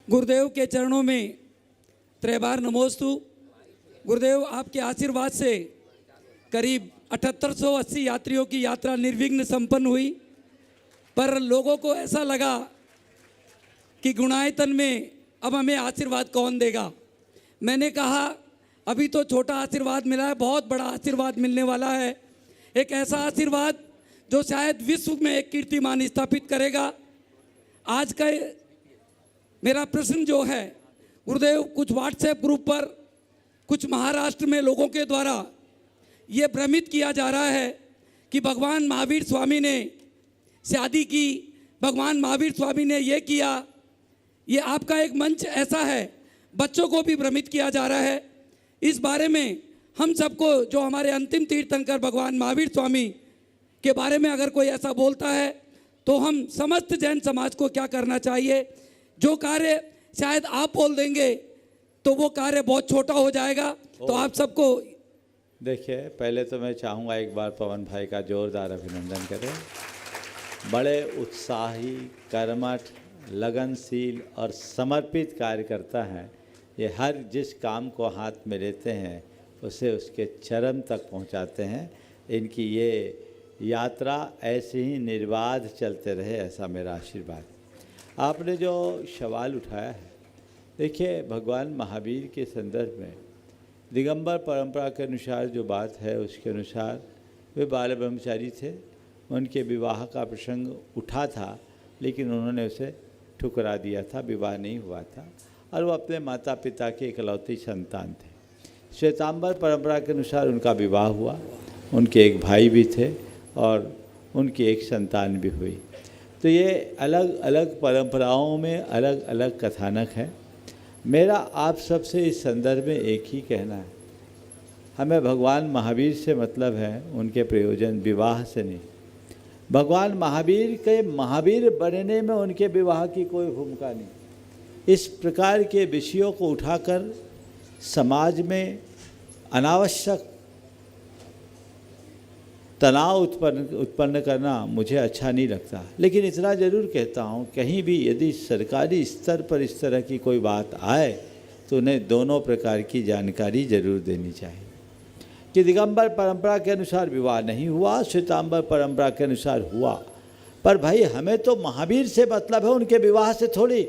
गुरुदेव के चरणों में त्रैबार नमोस्तु। गुरुदेव आपके आशीर्वाद से करीब 7880 यात्रियों की यात्रा निर्विघ्न संपन्न हुई, पर लोगों को ऐसा लगा कि गुणायतन में अब हमें आशीर्वाद कौन देगा। मैंने कहा अभी तो छोटा आशीर्वाद मिला है, बहुत बड़ा आशीर्वाद मिलने वाला है, एक ऐसा आशीर्वाद जो शायद विश्व में एक कीर्तिमान स्थापित करेगा। आज का मेरा प्रश्न जो है गुरुदेव, कुछ व्हाट्सएप ग्रुप पर कुछ महाराष्ट्र में लोगों के द्वारा ये भ्रमित किया जा रहा है कि भगवान महावीर स्वामी ने शादी की, भगवान महावीर स्वामी ने ये किया। ये आपका एक मंच ऐसा है, बच्चों को भी भ्रमित किया जा रहा है। इस बारे में हम सबको, जो हमारे अंतिम तीर्थंकर भगवान महावीर स्वामी के बारे में अगर कोई ऐसा बोलता है तो हम समस्त जैन समाज को क्या करना चाहिए? जो कार्य शायद आप बोल देंगे तो वो कार्य बहुत छोटा हो जाएगा। तो आप सबको देखिए, पहले तो मैं चाहूँगा एक बार पवन भाई का जोरदार अभिनंदन करें। बड़े उत्साही, कर्मठ, लगनशील और समर्पित कार्यकर्ता हैं। ये हर जिस काम को हाथ में लेते हैं उसे उसके चरम तक पहुंचाते हैं। इनकी ये यात्रा ऐसे ही निर्बाध चलते रहे, ऐसा मेरा आशीर्वाद। आपने जो सवाल उठाया है, देखिए भगवान महावीर के संदर्भ में दिगंबर परंपरा के अनुसार जो बात है उसके अनुसार वे बाल ब्रह्मचारी थे। उनके विवाह का प्रसंग उठा था लेकिन उन्होंने उसे ठुकरा दिया था, विवाह नहीं हुआ था और वो अपने माता पिता के इकलौती संतान थे। श्वेतांबर परंपरा के अनुसार उनका विवाह हुआ, उनके एक भाई भी थे और उनकी एक संतान भी हुई। तो ये अलग अलग परंपराओं में अलग अलग कथानक हैं। मेरा आप सबसे इस संदर्भ में एक ही कहना है, हमें भगवान महावीर से मतलब है, उनके प्रयोजन विवाह से नहीं। भगवान महावीर के महावीर बनने में उनके विवाह की कोई भूमिका नहीं। इस प्रकार के विषयों को उठाकर समाज में अनावश्यक तनाव उत्पन्न करना मुझे अच्छा नहीं लगता। लेकिन इतना ज़रूर कहता हूँ, कहीं भी यदि सरकारी स्तर पर इस तरह की कोई बात आए तो उन्हें दोनों प्रकार की जानकारी ज़रूर देनी चाहिए कि दिगंबर परंपरा के अनुसार विवाह नहीं हुआ, श्वेतांबर परंपरा के अनुसार हुआ। पर भाई हमें तो महावीर से मतलब है, उनके विवाह से थोड़ी।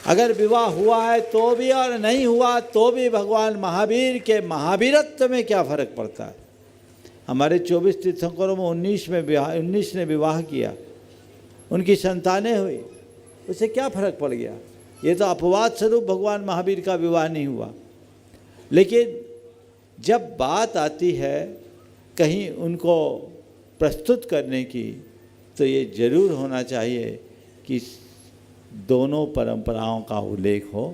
अगर विवाह हुआ है तो भी और नहीं हुआ तो भी भगवान महावीर के महावीरत्व में क्या फ़र्क पड़ता है? हमारे 24 तीर्थंकरों में 19 ने विवाह किया, उनकी संतानें हुई, उसे क्या फ़र्क पड़ गया? ये तो अपवाद स्वरूप भगवान महावीर का विवाह नहीं हुआ। लेकिन जब बात आती है कहीं उनको प्रस्तुत करने की, तो ये जरूर होना चाहिए कि दोनों परंपराओं का उल्लेख हो,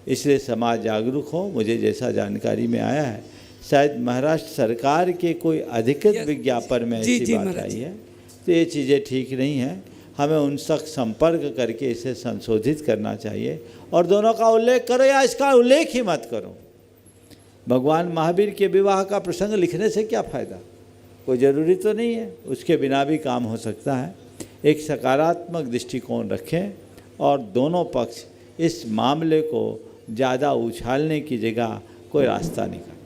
इसलिए समाज जागरूक हो। मुझे जैसा जानकारी में आया है, शायद महाराष्ट्र सरकार के कोई अधिकृत विज्ञापन में ऐसी बात आई है। तो ये चीज़ें ठीक नहीं हैं, हमें उन तक संपर्क करके इसे संशोधित करना चाहिए और दोनों का उल्लेख करो या इसका उल्लेख ही मत करो। भगवान महावीर के विवाह का प्रसंग लिखने से क्या फ़ायदा? कोई ज़रूरी तो नहीं है, उसके बिना भी काम हो सकता है। एक सकारात्मक दृष्टिकोण रखें और दोनों पक्ष इस मामले को ज़्यादा उछालने की जगह कोई रास्ता निकालें।